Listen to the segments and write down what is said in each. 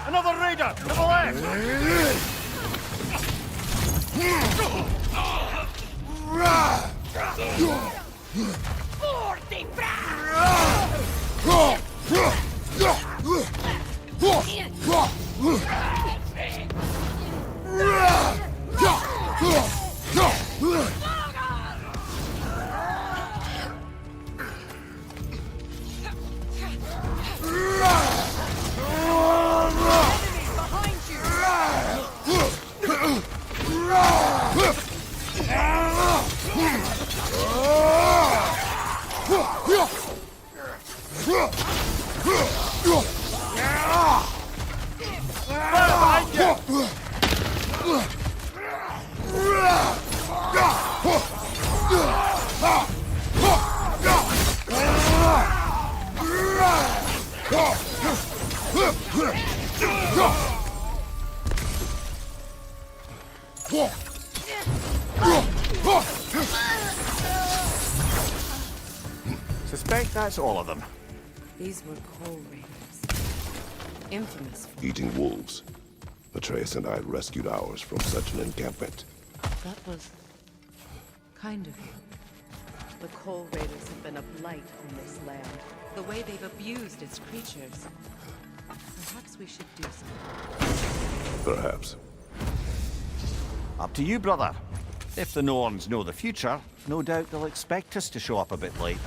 Another raider! To the left! Forte Suspect that's all of them. These were coal raiders. Infamous for Eating wolves. Atreus and I rescued ours from such an encampment. that was kind of you. The coal raiders have been a blight on this land. The way they've abused its creatures. Perhaps we should do something. Perhaps. Up to you, brother. If the Norns know the future, no doubt they'll expect us to show up a bit late.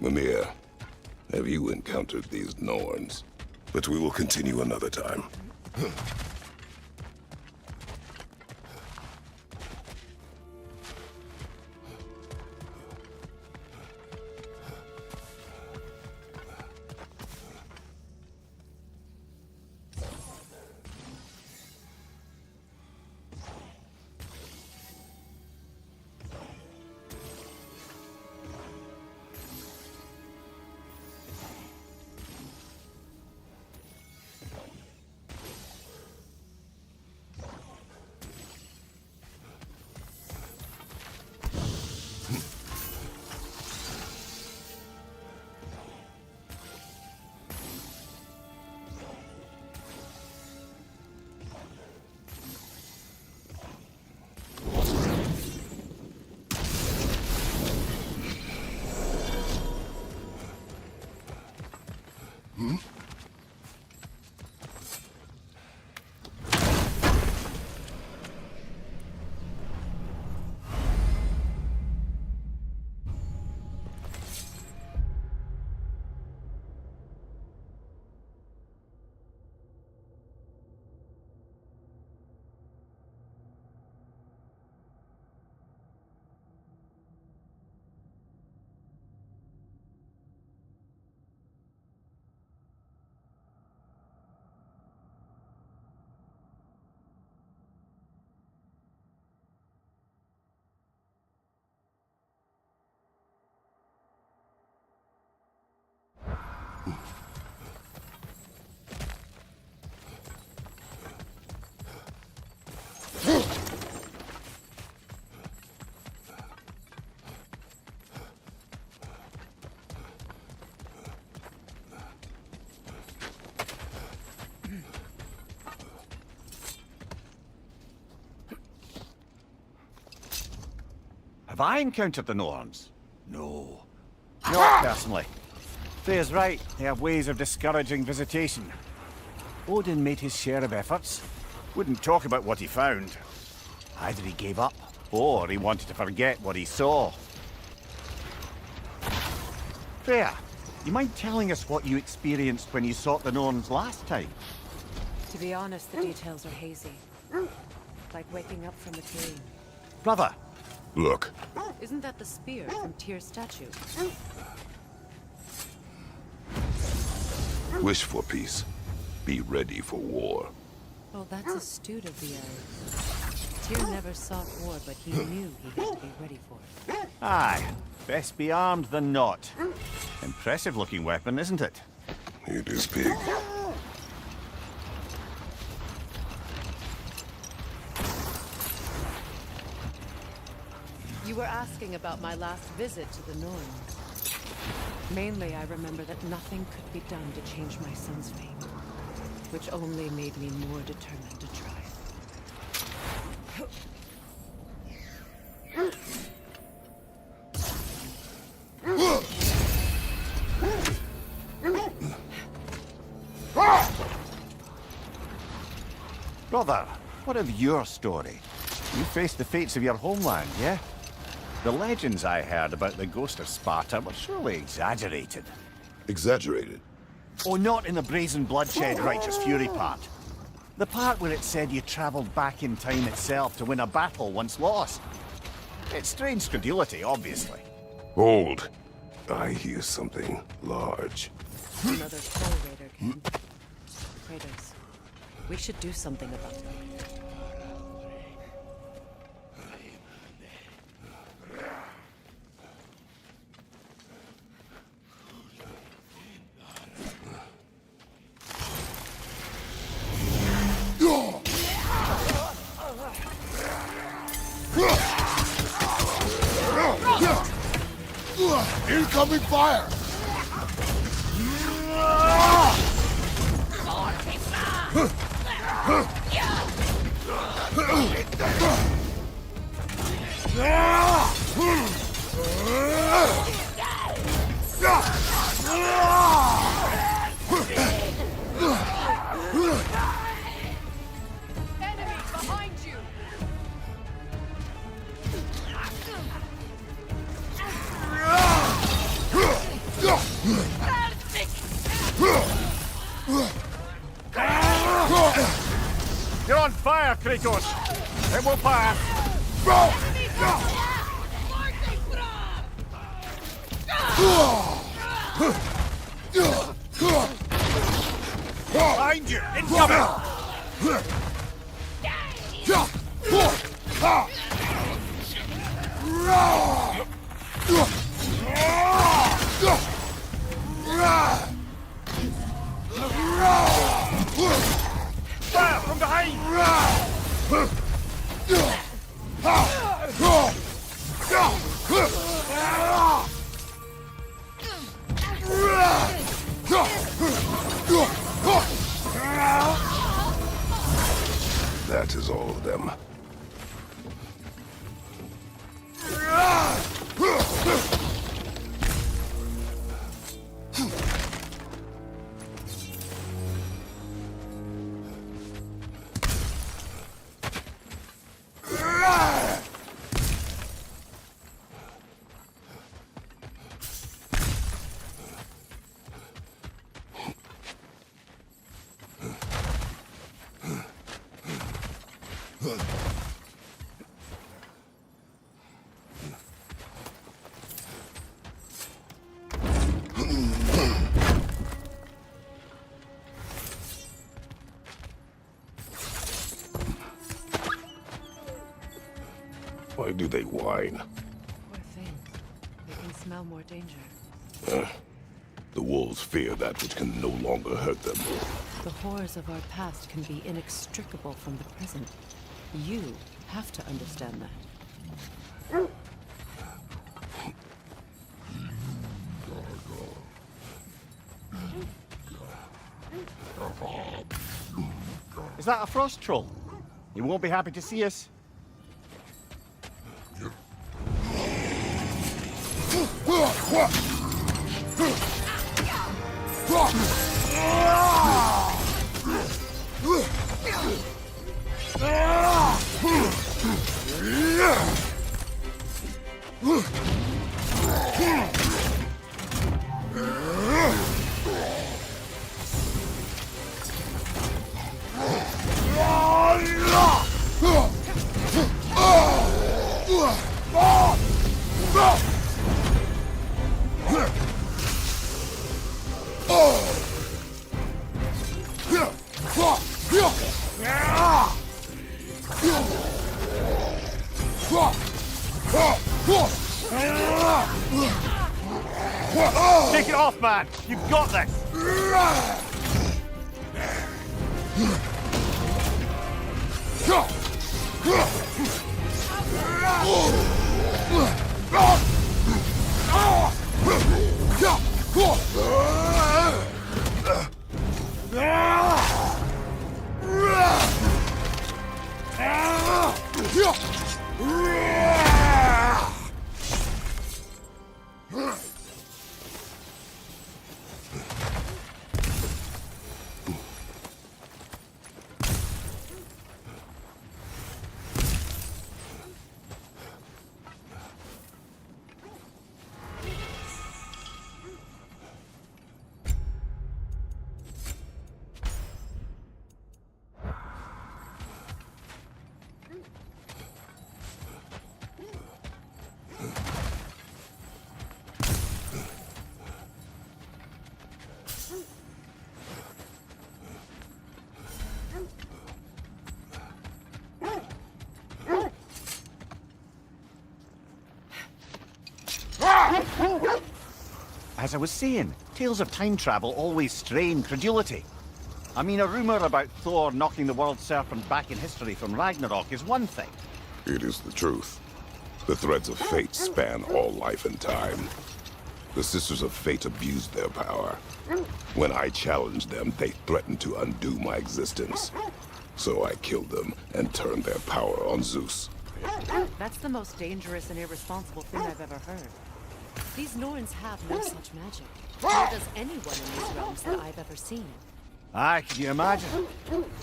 Mimir, have you encountered these Norns? But we will continue another time. Have I encountered the Norns? No. Not personally. Freya's right. They have ways of discouraging visitation. Odin made his share of efforts. Wouldn't talk about what he found. Either he gave up, or he wanted to forget what he saw. Freya, you mind telling us what you experienced when you sought the Norns last time? To be honest, the details are hazy. Like waking up from a dream. Brother! Look, Isn't that the spear from Tyr's statue? wish for peace. Be ready for war. Well, that's astute of the elves. Tyr never sought war, but he knew he had to be ready for it. Aye. Best be armed than not. Impressive looking weapon, isn't it? It is big. You were asking about my last visit to the Norns. Mainly, I remember that nothing could be done to change my son's fate, which only made me more determined to try. Brother, what of your story? You faced the fates of your homeland, yeah? The legends I heard about the ghost of Sparta were surely exaggerated. Exaggerated. Oh, not in the brazen bloodshed righteous fury part. The part where it said you travelled back in time itself to win a battle once lost. It's strange credulity, obviously. Hold. I hear something large. Another Soul Raider, Ken. Kratos, we should do something about it. Incoming fire! Enemy behind you! Kratos! It will pass! Behind you! Incoming! Fire from behind! That is all of them. Why do they whine? Poor thing. They can smell more danger. The wolves fear that which can no longer hurt them. The horrors of our past can be inextricable from the present. You have to understand that. Is that a frost troll? He won't be happy to see us. Take it off, man! You've got this! As I was saying, tales of time travel always strain credulity. I mean, a rumour about Thor knocking the world serpent back in history from Ragnarok is one thing. It is the truth. The threads of fate span all life and time. The Sisters of Fate abused their power. When I challenged them, they threatened to undo my existence. So I killed them and turned their power on Zeus. That's the most dangerous and irresponsible thing I've ever heard. These Norns have no such magic. Nor does anyone in these realms that I've ever seen. Aye, can you imagine?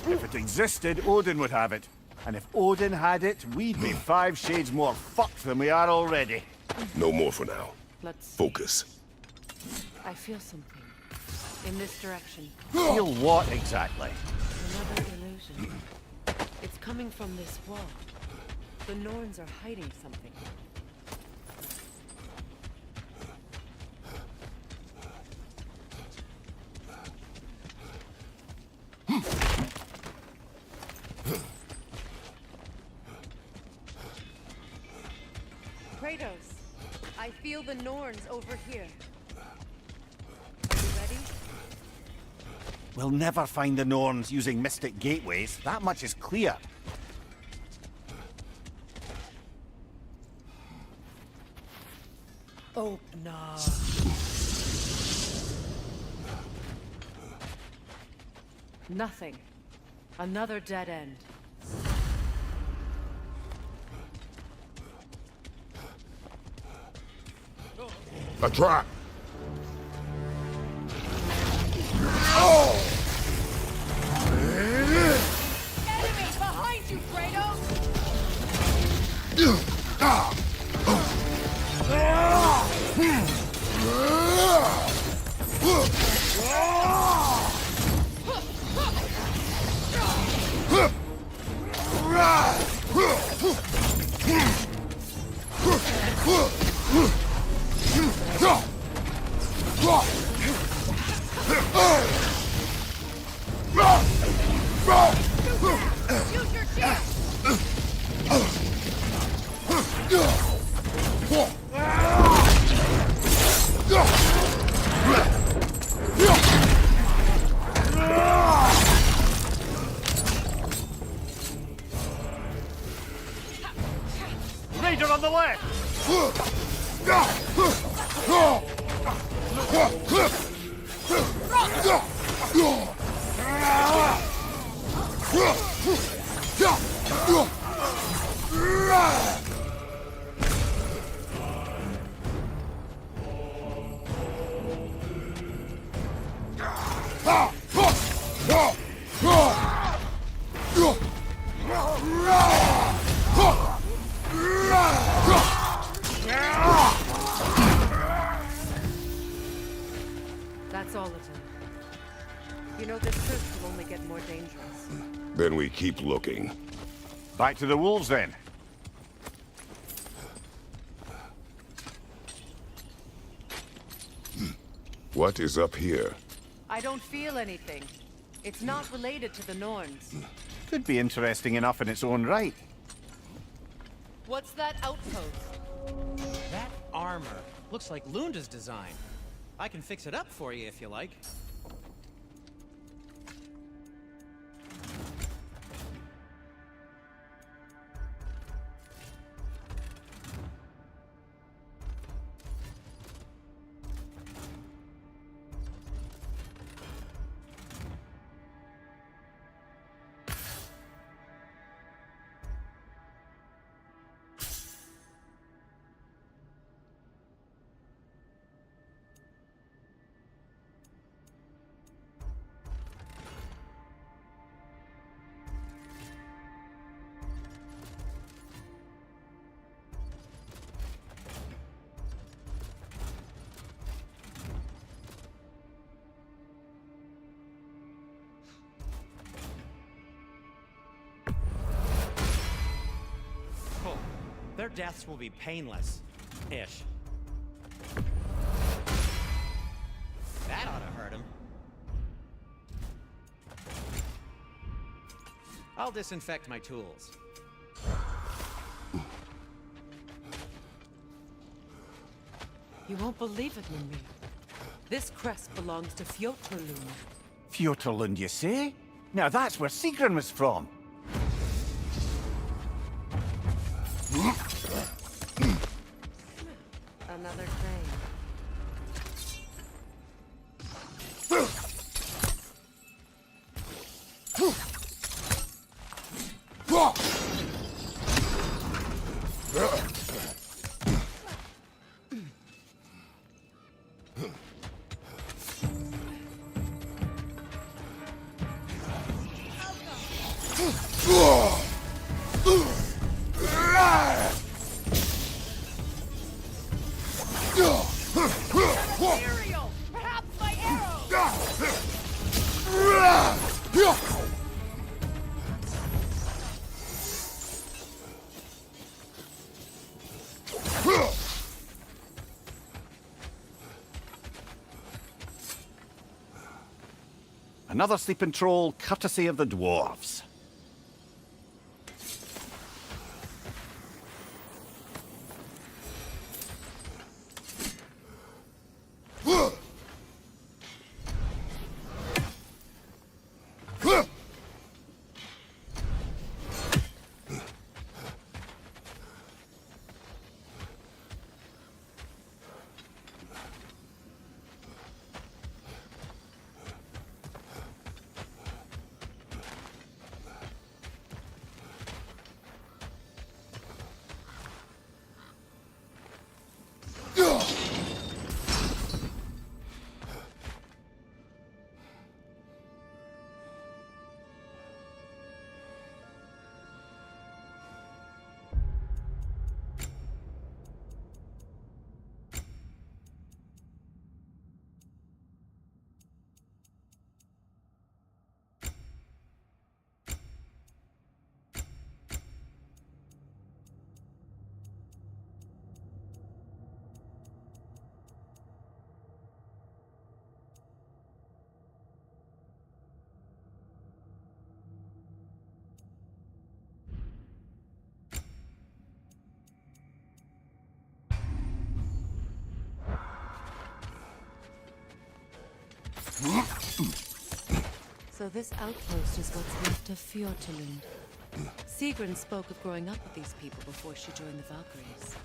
If it existed, Odin would have it. And if Odin had it, we'd be 5 shades more fucked than we are already. No more for now. Let's see. Focus. I feel something. In this direction. Feel what exactly? Another illusion. It's coming from this wall. The Norns are hiding something. Kratos, I feel the Norns over here. Are you ready? We'll never find the Norns using mystic gateways. That much is clear. Open up. Nothing. Another dead end. A trap! Enemy behind you, Kratos! Use your shield! Raider on the left! That's all of them. You know, this search will only get more dangerous. Then we keep looking. Back to the wolves then. What is up here? I don't feel anything. It's not related to the Norns. Could be interesting enough in its own right. What's that outpost? That armor looks like Lunda's design. I can fix it up for you if you like. Cool. Their deaths will be painless-ish. That ought to hurt him. I'll disinfect my tools. You won't believe it, Mimir. This crest belongs to Fjotrlund. Fjotrlund, you say? Now that's where Sigrun was from. Another train. Material! Perhaps my arrow! Another sleeping troll, courtesy of the dwarves. So this outpost is what's left of Fjortulund. Sigrun spoke of growing up with these people before she joined the Valkyries.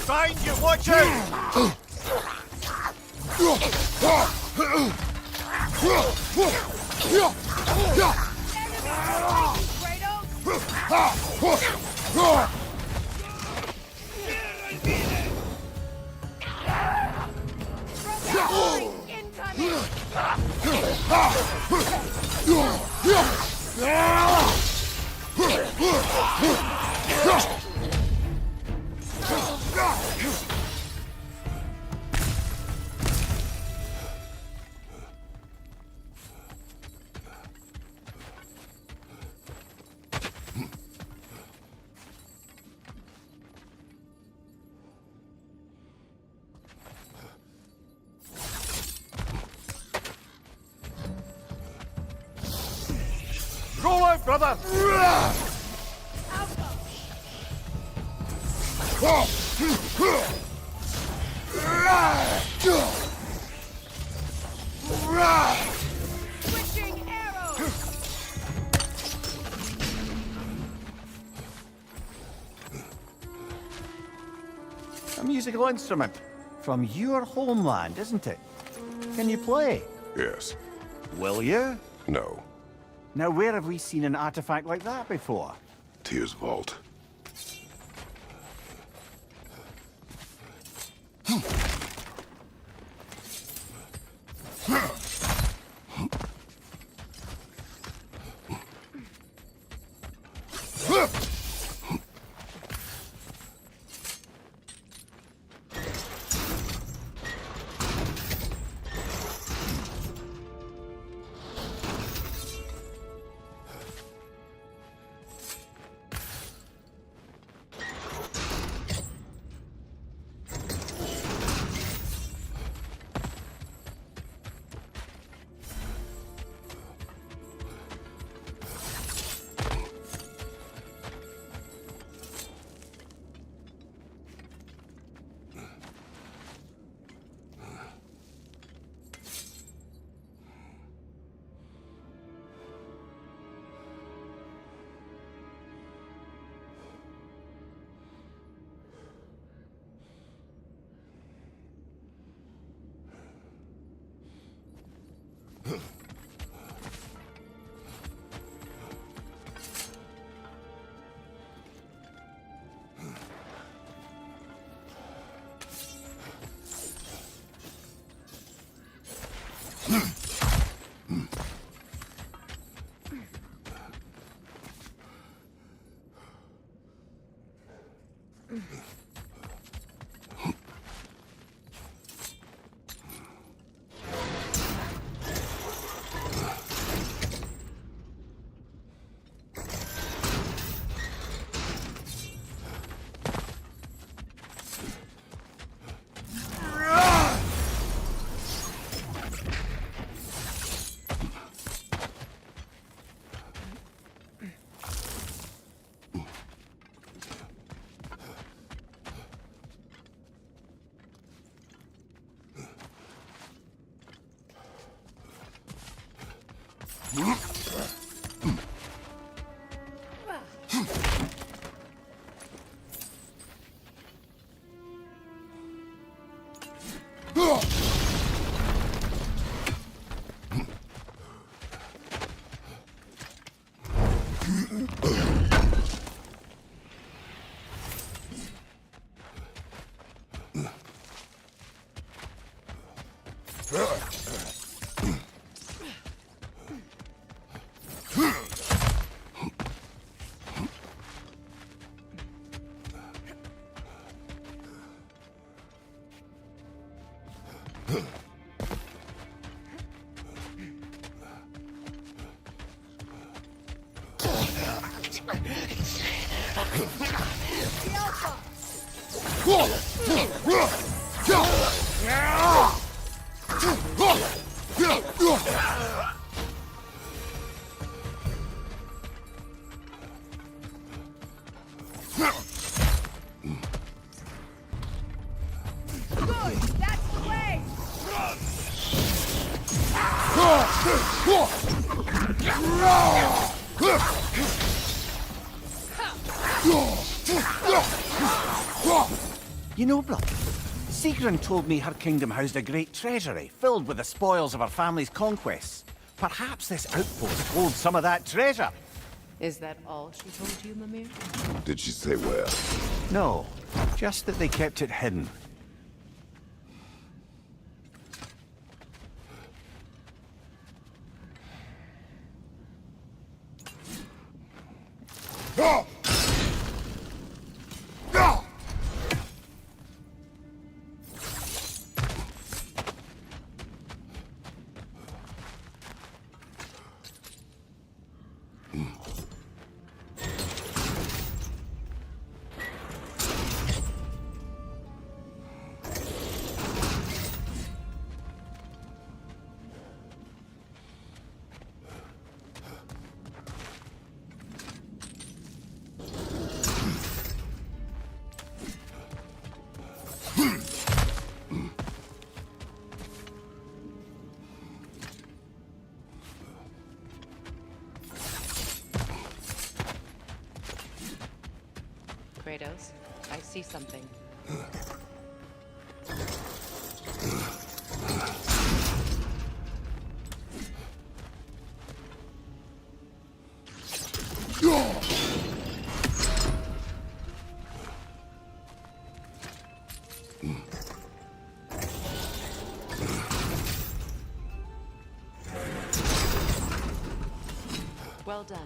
Find you, watch out! Roll out, brother! Switching arrows! A musical instrument. From your homeland, isn't it? Can you play? Yes. Will you? No. Now, where have we seen an artifact like that before? Tyr's vault. You know, brother, Sigrun told me her kingdom housed a great treasury filled with the spoils of her family's conquests. Perhaps this outpost holds some of that treasure. Is that all she told you, Mimir? Did she say where? No, just that they kept it hidden. Kratos, I see something. Well done.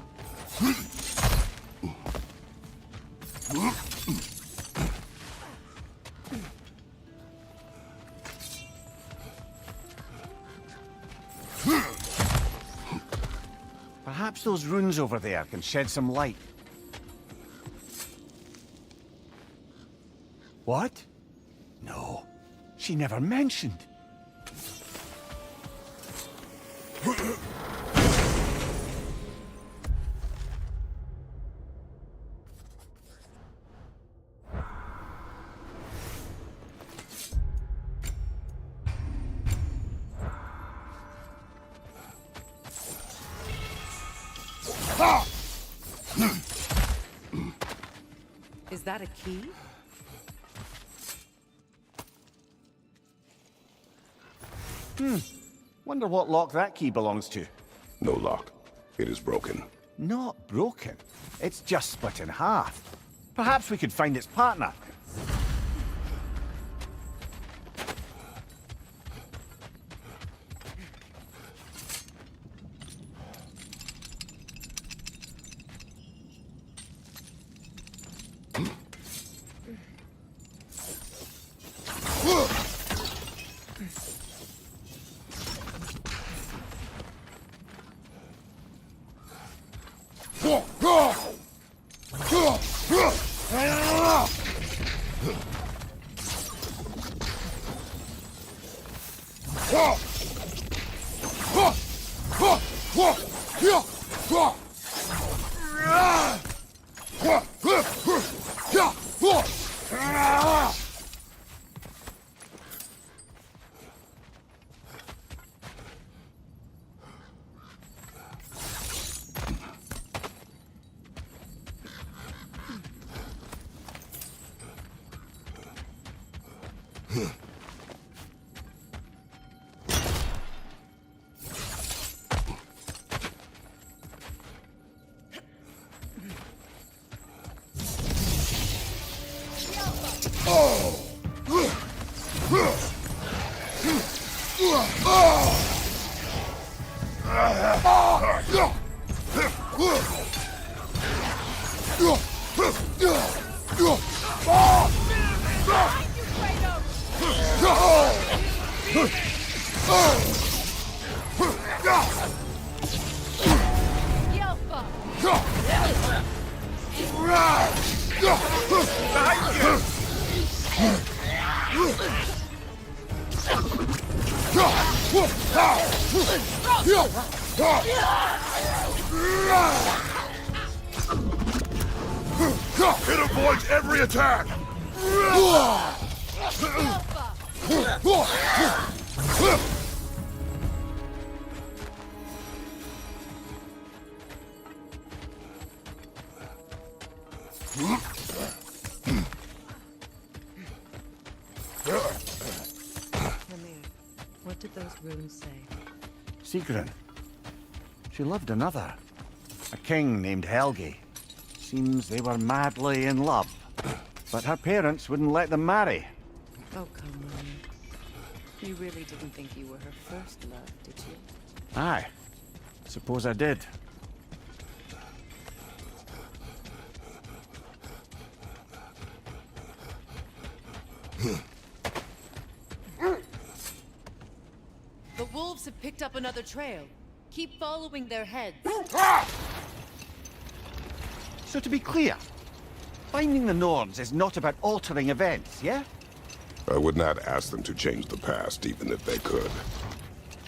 Perhaps those runes over there can shed some light. What? No, she never mentioned. Is that a key? Wonder what lock that key belongs to. No lock. It is broken. Not broken. It's just split in half. Perhaps we could find its partner. It avoids every attack! What did those runes say? Sigrun. She loved another. A king named Helgi. Seems they were madly in love. But her parents wouldn't let them marry. Oh, come on. You really didn't think you were her first love, did you? Aye. Suppose I did. The wolves have picked up another trail. Keep following their heads. So to be clear, finding the Norns is not about altering events, yeah? I would not ask them to change the past, even if they could.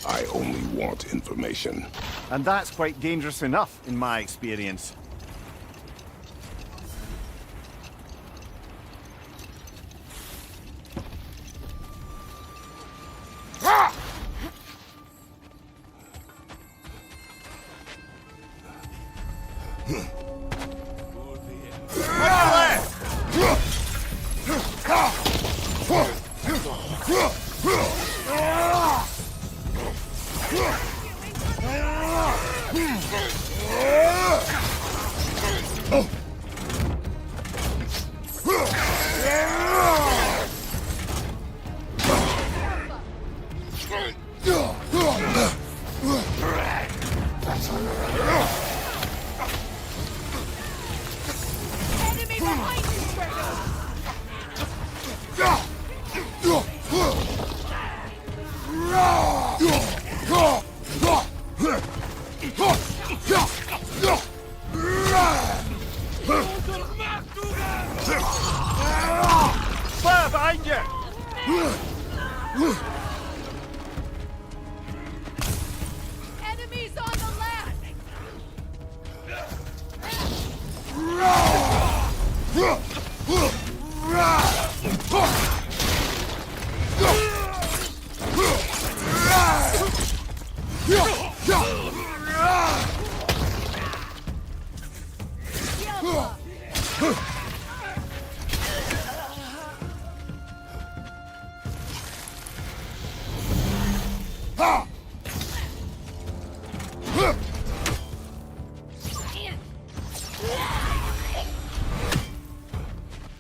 I only want information. And that's quite dangerous enough, in my experience. Fire behind you! Enemies on the left!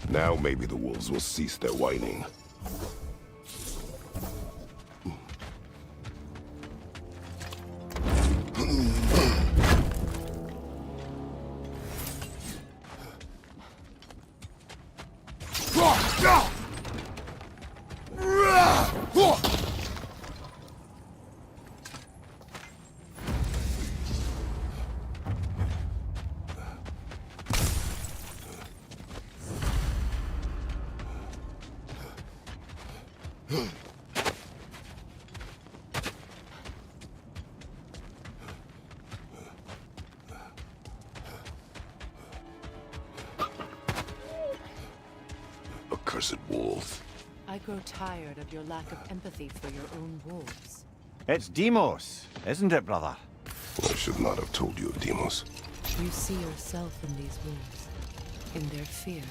Now maybe the wolves will cease their whining. accursed wolf. I grow tired of your lack of empathy for your own wolves. It's Demos, isn't it, brother? I should not have told you of Demos. You see yourself in these wolves, in their fear.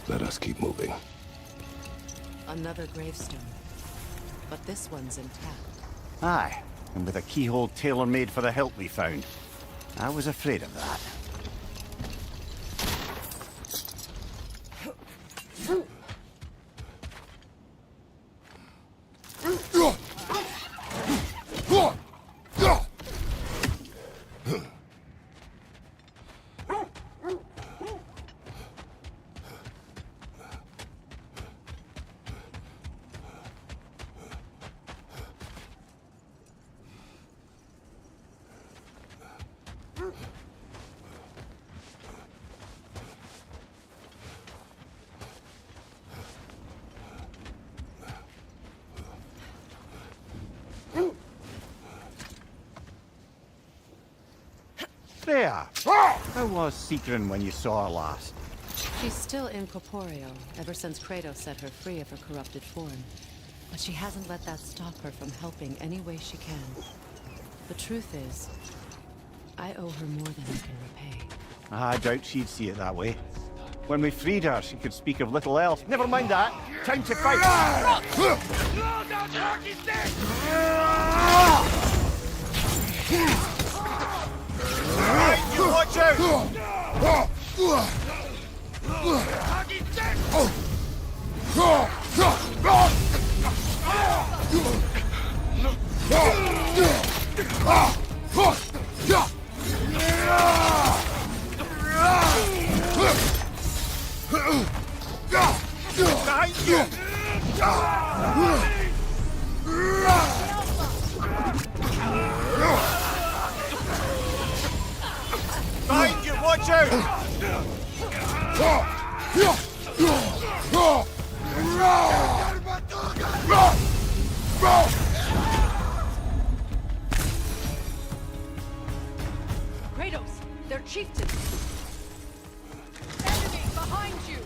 Let us keep moving. Another gravestone, but this one's intact. Aye, and with a keyhole tailor-made for the hilt we found. I was afraid of that. Freya! How was Secret when you saw her last? She's still incorporeal, ever since Kratos set her free of her corrupted form. But she hasn't let that stop her from helping any way she can. The truth is, I owe her more than I can repay. I doubt she'd see it that way. When we freed her, she could speak of little else. Never mind that. Time to fight! You watch out! Behind you! Behind you, watch out! Kratos! They're chieftains! Enemy behind you!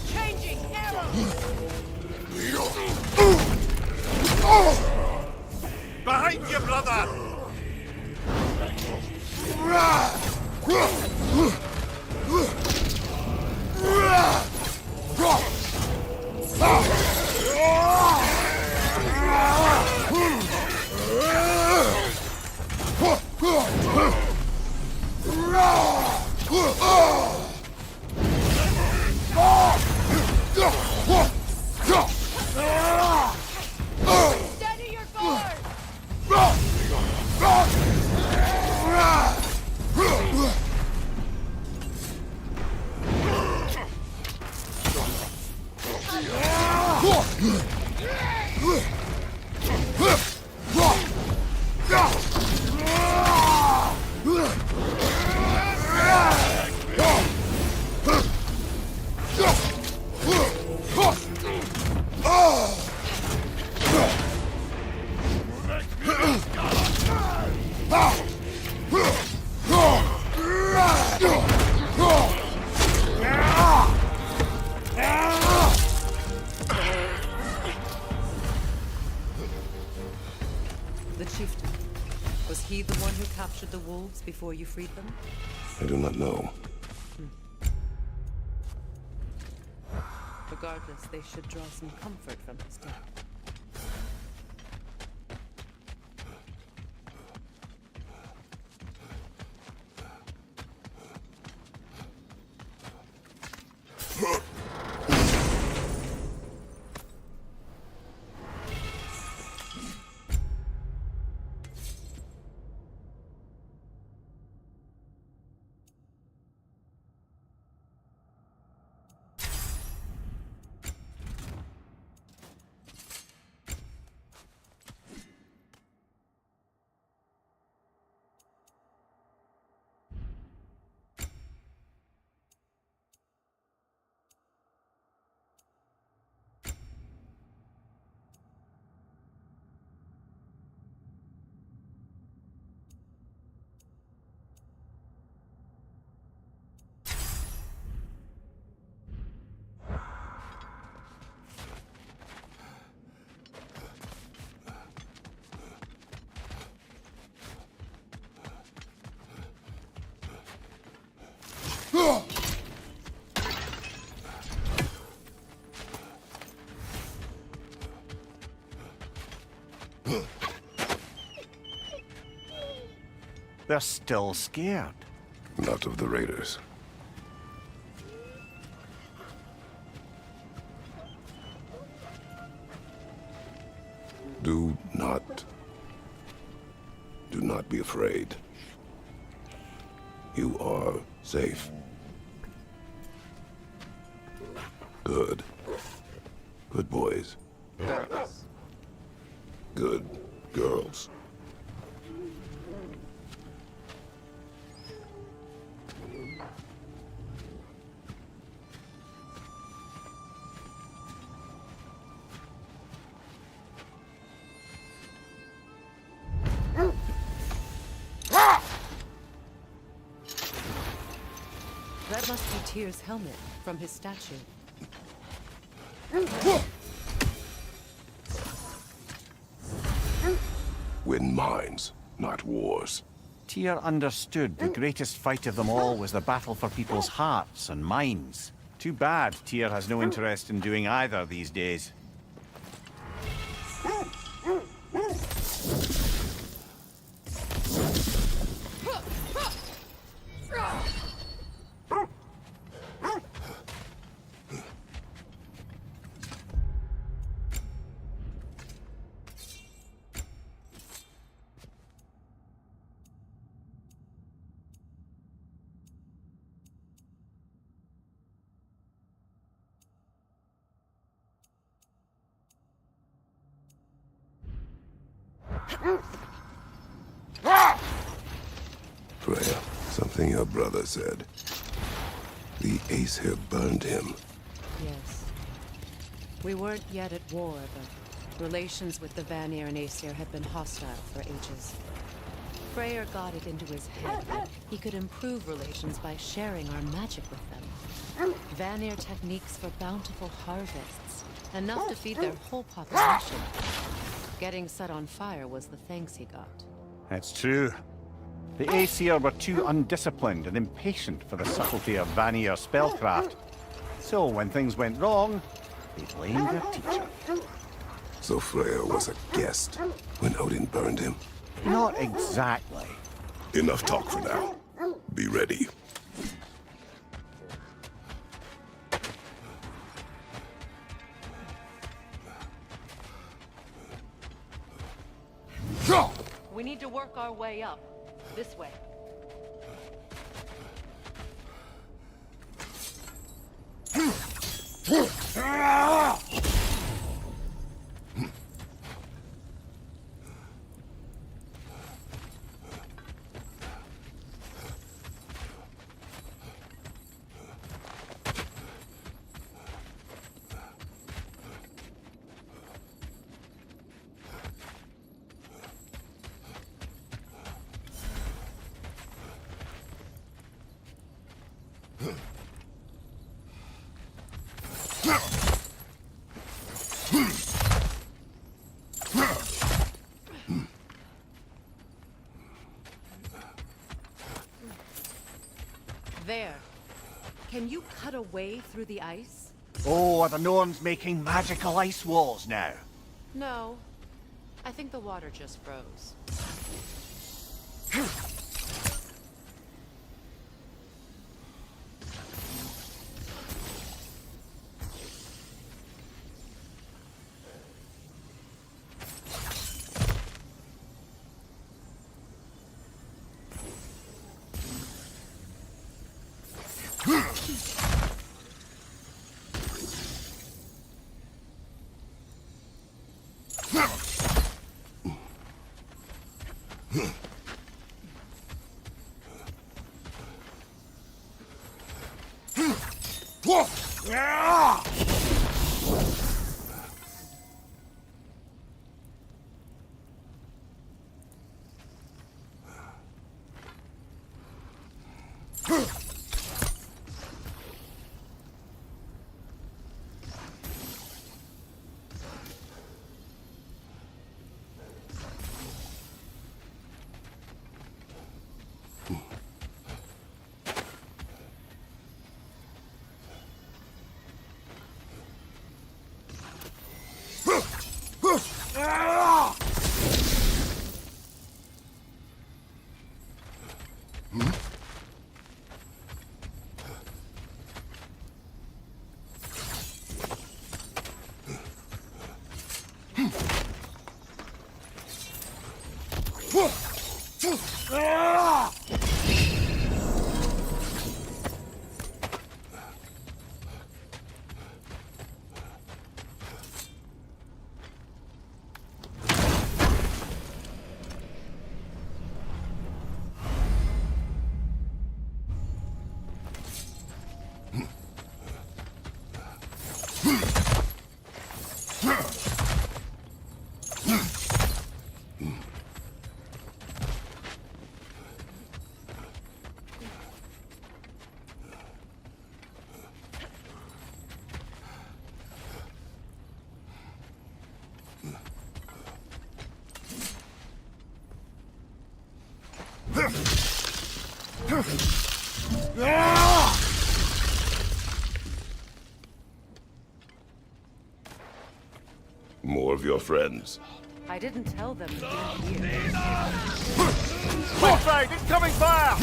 Changing arrows! Behind you, brother! Steady your guard! The chieftain. Was he the one who captured the wolves before you freed them? I do not know. Regardless, they should draw some comfort from his death. They're still scared. Not of the raiders. Do not be afraid. You are safe. Good. Good boys. Good girls. That must be Tyr's helmet from his statue. Win mines, not wars. Tyr understood the greatest fight of them all was the battle for people's hearts and minds. Too bad Tyr has no interest in doing either these days. Freya, something your brother said. The Aesir burned him. Yes. We weren't yet at war, but relations with the Vanir and Aesir had been hostile for ages. Freyr got it into his head that he could improve relations by sharing our magic with them. Vanir techniques for bountiful harvests, enough to feed their whole population. Getting set on fire was the thanks he got. It's true. The Aesir were too undisciplined and impatient for the subtlety of Vanir spellcraft. So when things went wrong, they blamed their teacher. So Freya was a guest when Odin burned him. Not exactly. Enough talk for now. Be ready. We need to work our way up. This way. There. Can you cut a way through the ice? Oh, are the Norns making magical ice walls now? No. I think the water just froze. More of your friends. I didn't tell them to be here. Quick side, incoming fire!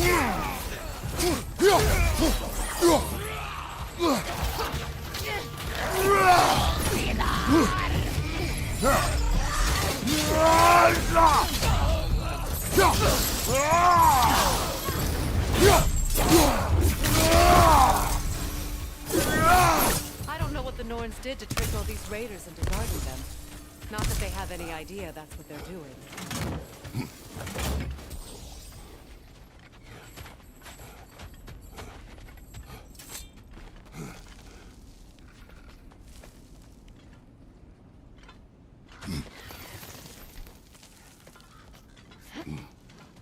I don't know what the Norns did to trick all these raiders into guarding them. Not that they have any idea that's what they're doing.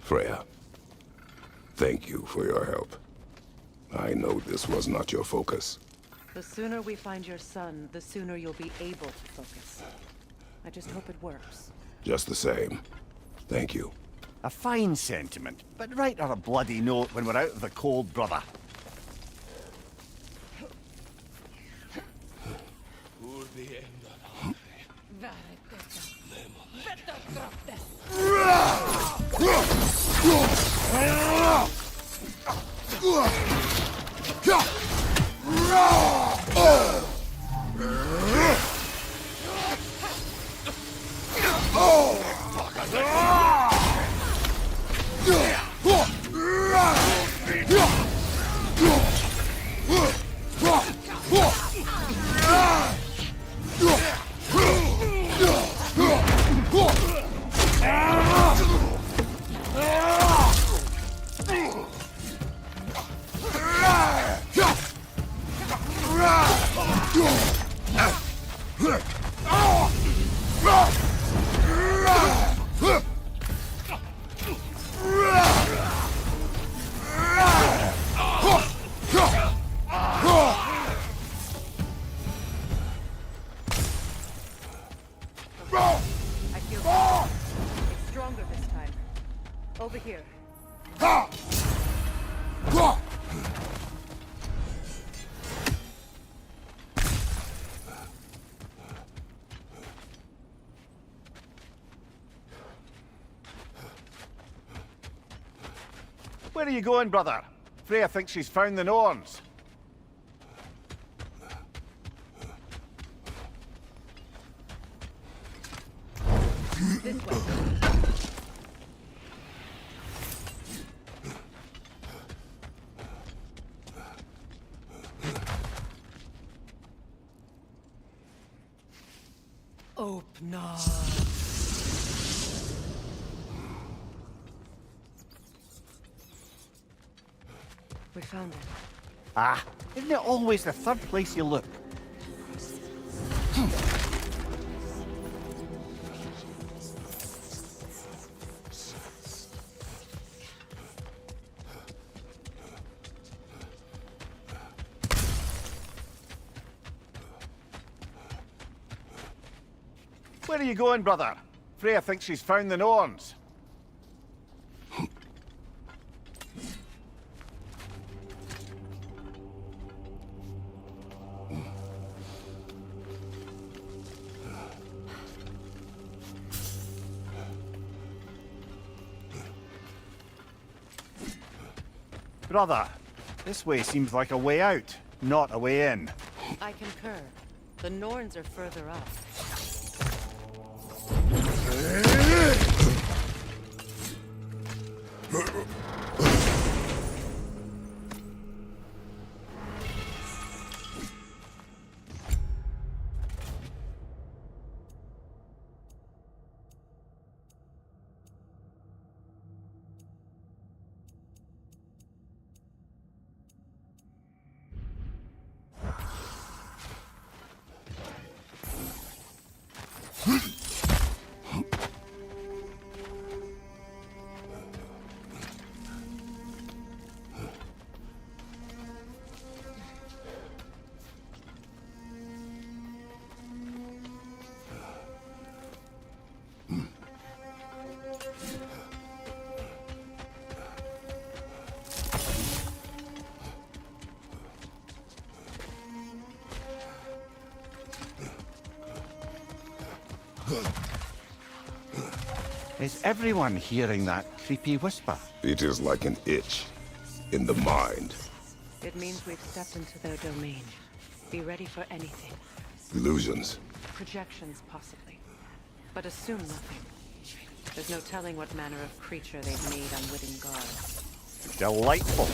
Freya, thank you for your help. I know this was not your focus. The sooner we find your son, the sooner you'll be able to focus. I just hope it works. Just the same. Thank you. A fine sentiment, but write her a bloody note when we're out of the cold, brother. I feel better. It's stronger this time. Over here. Where are you going, brother? Freya thinks she's found the Norns. This way. Open up. We found it. Ah, isn't it always the third place you look? Where are you going, brother? Freya thinks she's found the Norns. Brother, this way seems like a way out, not a way in. I concur. The Norns are further up. Is everyone hearing that creepy whisper? It is like an itch in the mind. It means we've stepped into their domain. Be ready for anything. Illusions. Projections, possibly. But assume nothing. There's no telling what manner of creature they've made unwitting gods. Delightful.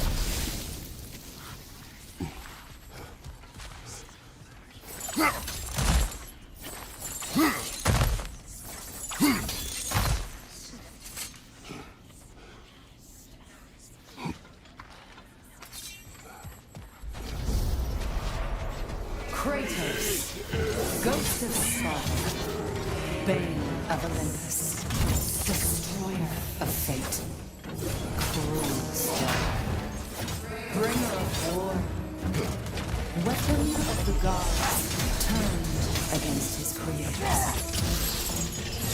Kratos, Ghost of Spark, Bane of Olympus, Destroyer of Fate, Cruel Star, Bringer of War, Weapon of the Gods, turned against his creators.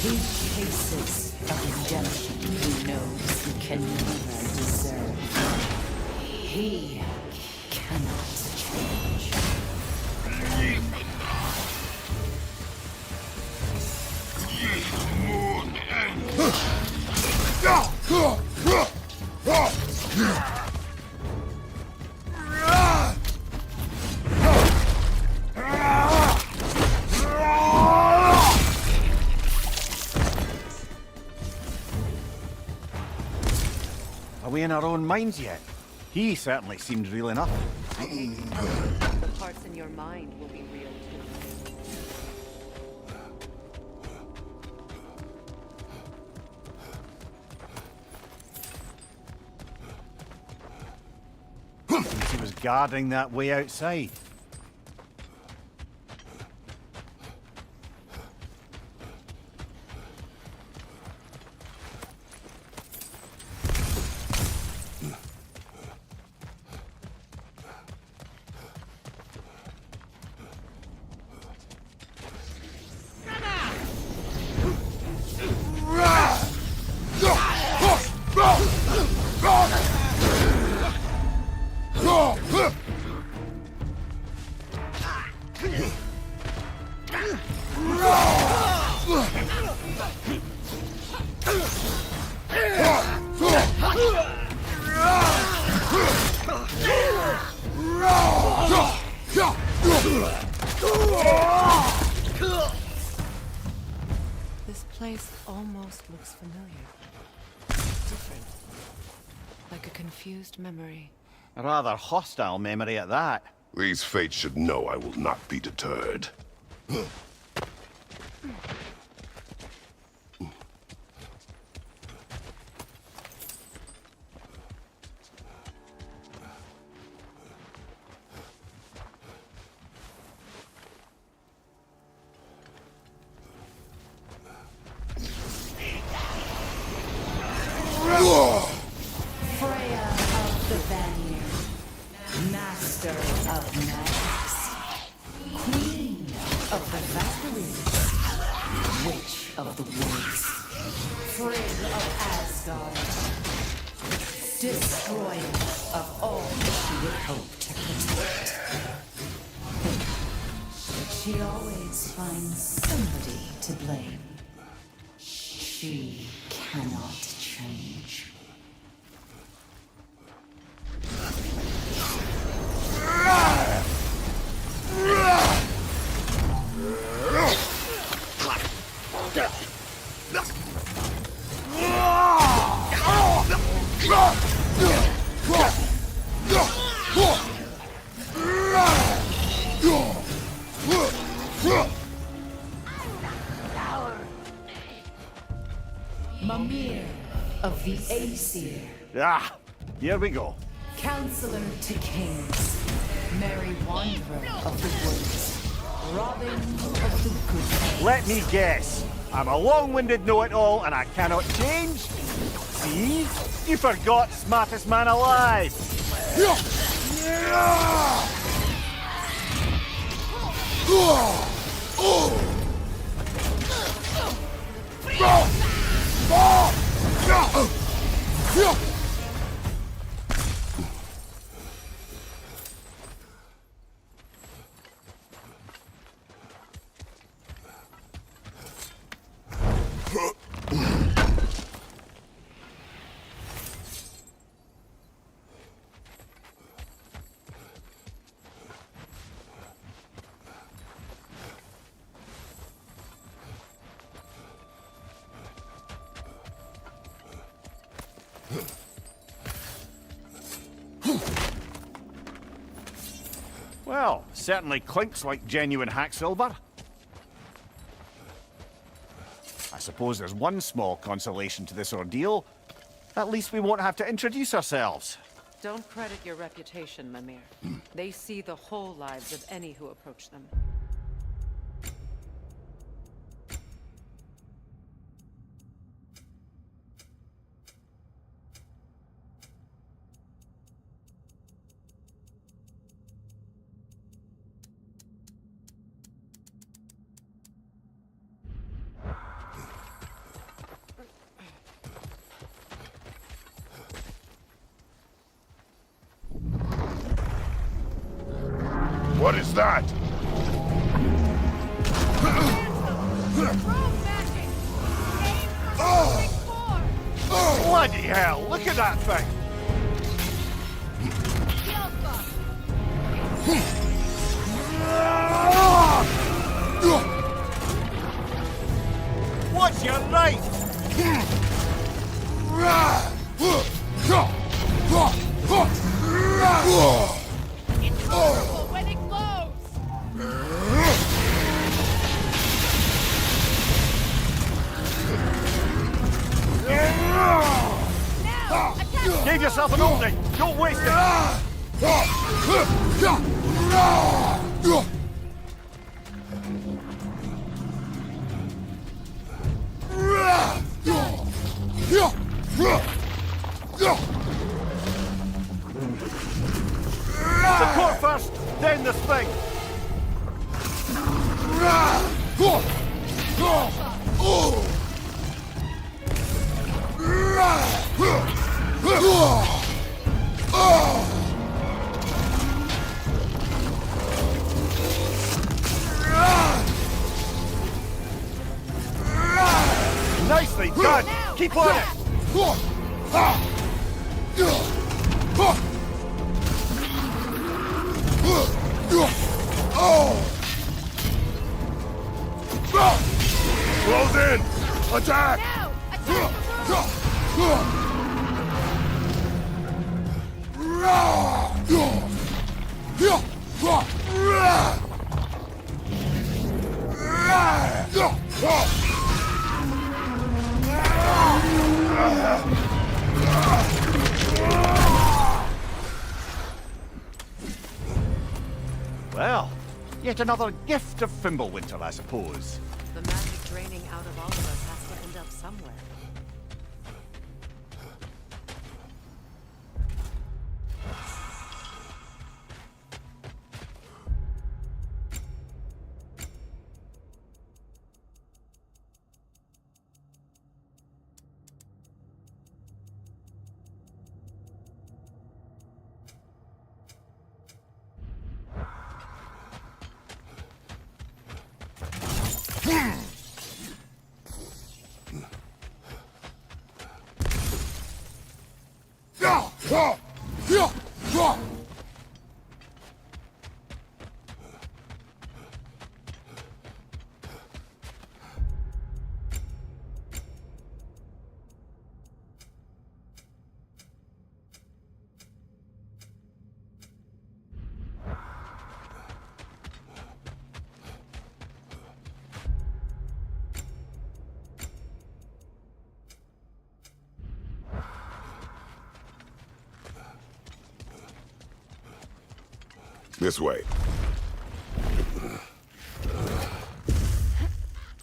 He chases a redemption he knows he can never deserve. He cannot change. Are we in our own minds yet? He certainly seemed real enough. The parts in your mind will be real too. Since he was guarding that way outside. This place almost looks familiar. Different. Like a confused memory. A rather hostile memory at that. These fates should know I will not be deterred. Freya of the Vanir, Master of Magics, Queen of the Valkyries, Witch of the Woods, Frigg of Asgard, Destroyer of all she would hope to protect. She always finds somebody to blame. She cannot change. Death! Mimir of the Aesir. Ah, here we go. Counselor to kings. Merry wanderer of the woods. Robin of the good. Let me guess. I'm a long-winded know-it-all and I cannot change? See? You forgot smartest man alive! Well, certainly clinks like genuine hack silver. I suppose there's one small consolation to this ordeal. At least we won't have to introduce ourselves. Don't credit your reputation, Mimir. They see the whole lives of any who approach them. What is that? Bloody hell, look at that thing! What's your right? When it glows! Give yourself an opening! Don't waste it! The court first, then the spring! Nicely done! Keep on it! Close in! Attack! Now! Attack the room! Well, yet another gift of Fimbulwinter, I suppose. The magic draining out of all of us has to end up somewhere. This way.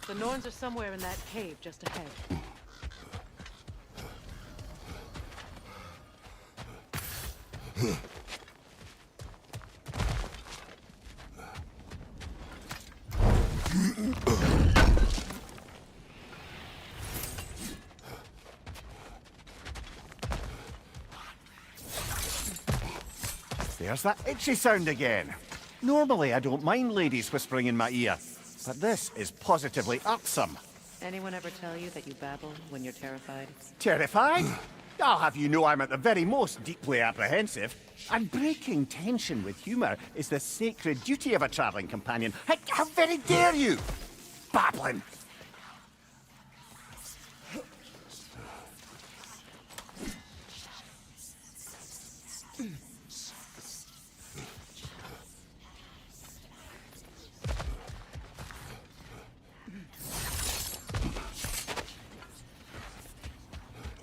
The Norns are somewhere in that cave just ahead. There's that itchy sound again. Normally, I don't mind ladies whispering in my ear, but this is positively irksome. Anyone ever tell you that you babble when you're terrified? Terrified? I'll have you know I'm at the very most deeply apprehensive. And breaking tension with humour is the sacred duty of a travelling companion. How very dare you! Babbling!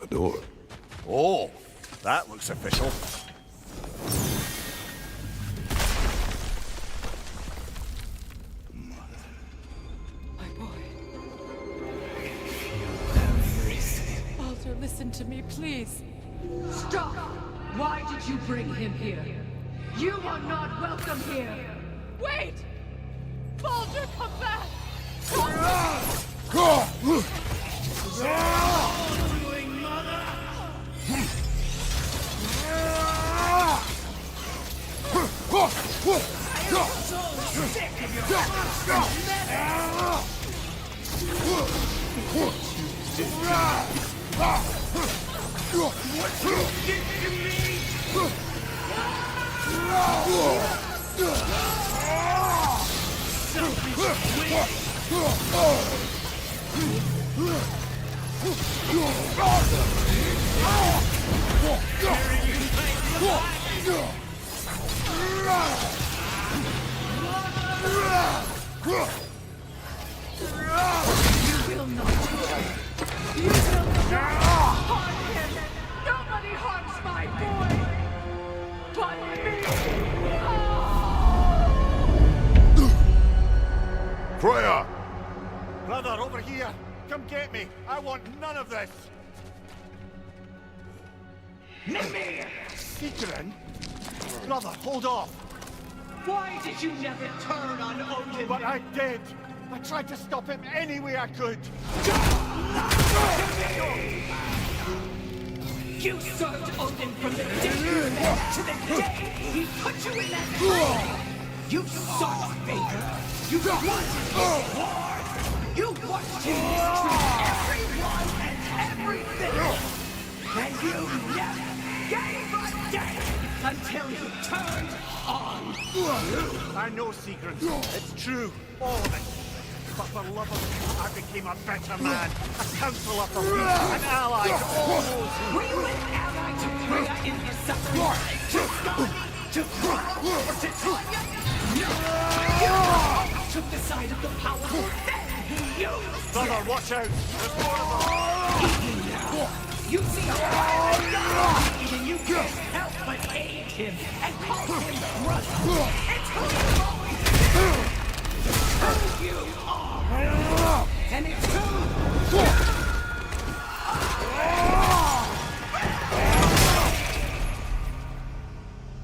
A door. Oh, that looks official. My boy. Baldur, listen to me, please. Stop! Why did you bring him here? You are not welcome here! Wait! Baldur, come back! Nobody harms my boy! But me! Freya! Brother, over here! Come get me! I want none of this! Mimir! Secret? Brother, hold off! Why did you never turn on Odin? But I did! I tried to stop him any way I could! You served Odin from the day you met to the day he put you in that grave! You sought favor! You wanted his war! You watched him mistreat everyone and everything! And you never gave a damn until he turned on you! I know, Secret. It's true. All of it. But for love of you, I became a better man. A counselor for me. An ally to all those who... Were you an ally to Freya in her suffering? To Skadi? To Kratos? Or to Tanya? No! You took the side of the powerful, then he used Brother, watch out. There's more of them. you see a violent guy, and you can't help but aid him and call him brother. It's who you've always been. Who you are. And it's who...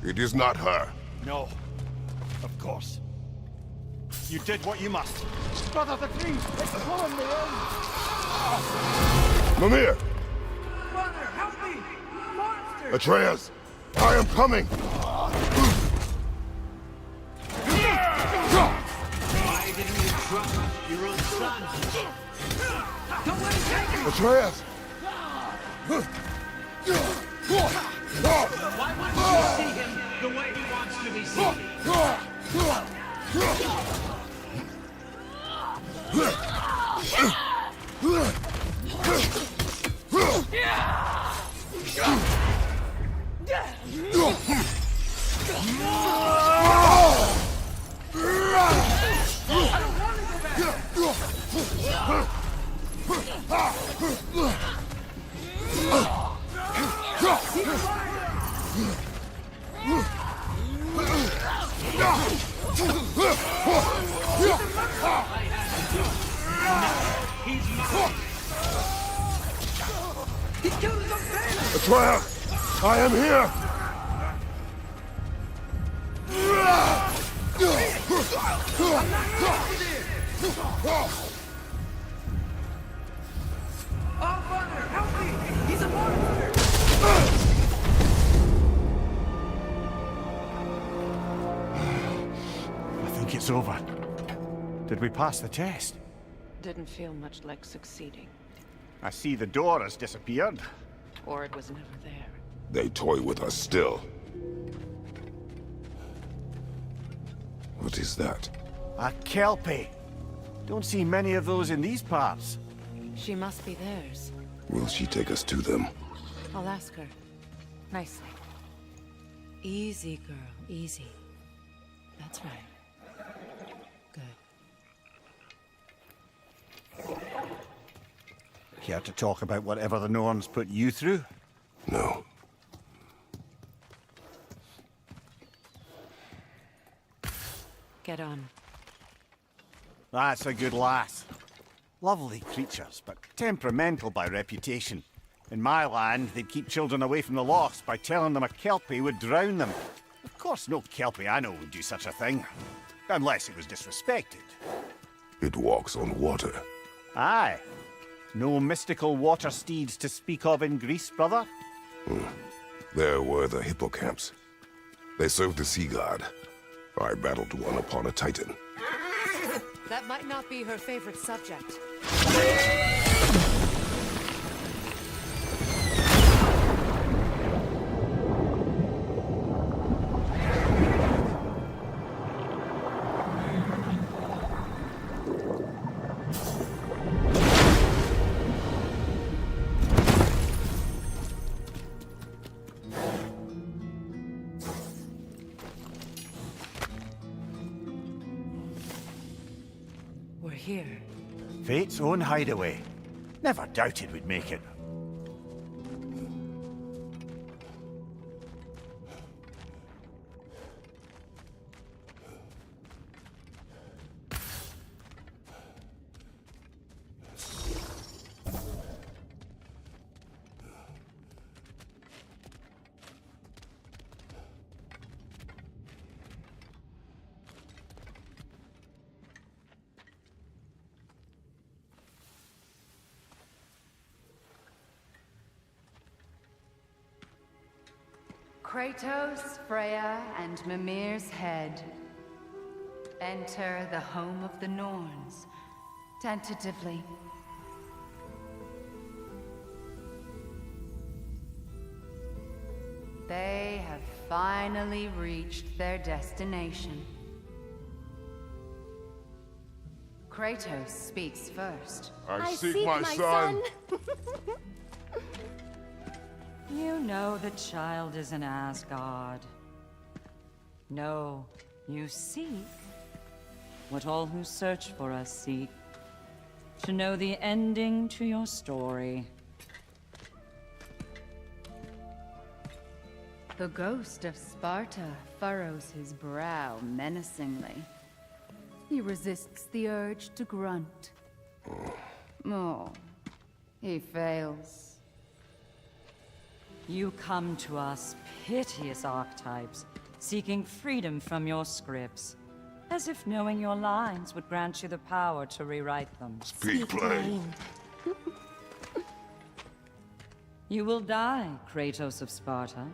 It is not her. No. Of course. You did what you must. Brother, the tree! It's pulling me in! Mimir! Brother, help me! Monster! Atreus! I am coming! Why didn't you trust your own son? Don't let him take him! Atreus! Why wouldn't you see him the way he wants to be seen? Atreya, I am here! Oh, Father, help me! He's a monster! I think it's over. Did we pass the test? Didn't feel much like succeeding. I see the door has disappeared. Or it was never there. They toy with us still. What is that? A kelpie. Don't see many of those in these parts. She must be theirs. Will she take us to them? I'll ask her. Nicely. Easy, girl. Easy. That's right. Good. Care to talk about whatever the Norns put you through? No. Get on. That's a good lass. Lovely creatures, but temperamental by reputation. In my land, they'd keep children away from the lochs by telling them a kelpie would drown them. Of course, no kelpie I know would do such a thing. Unless it was disrespected. It walks on water. Aye. No mystical water steeds to speak of in Greece, brother? There were the hippocamps. They served the sea god. I battled one upon a titan. That might not be her favorite subject. We're here. Fate's own hideaway. Never doubted we'd make it. Kratos, Freya, and Mimir's head. Enter the home of the Norns, tentatively. They have finally reached their destination. Kratos speaks first. I seek my son. You know the child is in Asgard. No, you seek what all who search for us seek. To know the ending to your story. The ghost of Sparta furrows his brow menacingly. He resists the urge to grunt. Oh, he fails. You come to us, piteous archetypes, seeking freedom from your scripts. As if knowing your lines would grant you the power to rewrite them. Speak plain. You will die, Kratos of Sparta.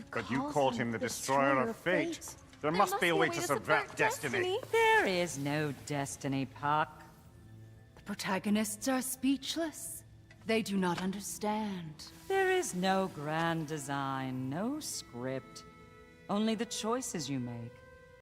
But you called him the destroyer of fate. There must be a way to subvert destiny. There is no destiny, Puck. The protagonists are speechless. They do not understand. There is no grand design, no script. Only the choices you make.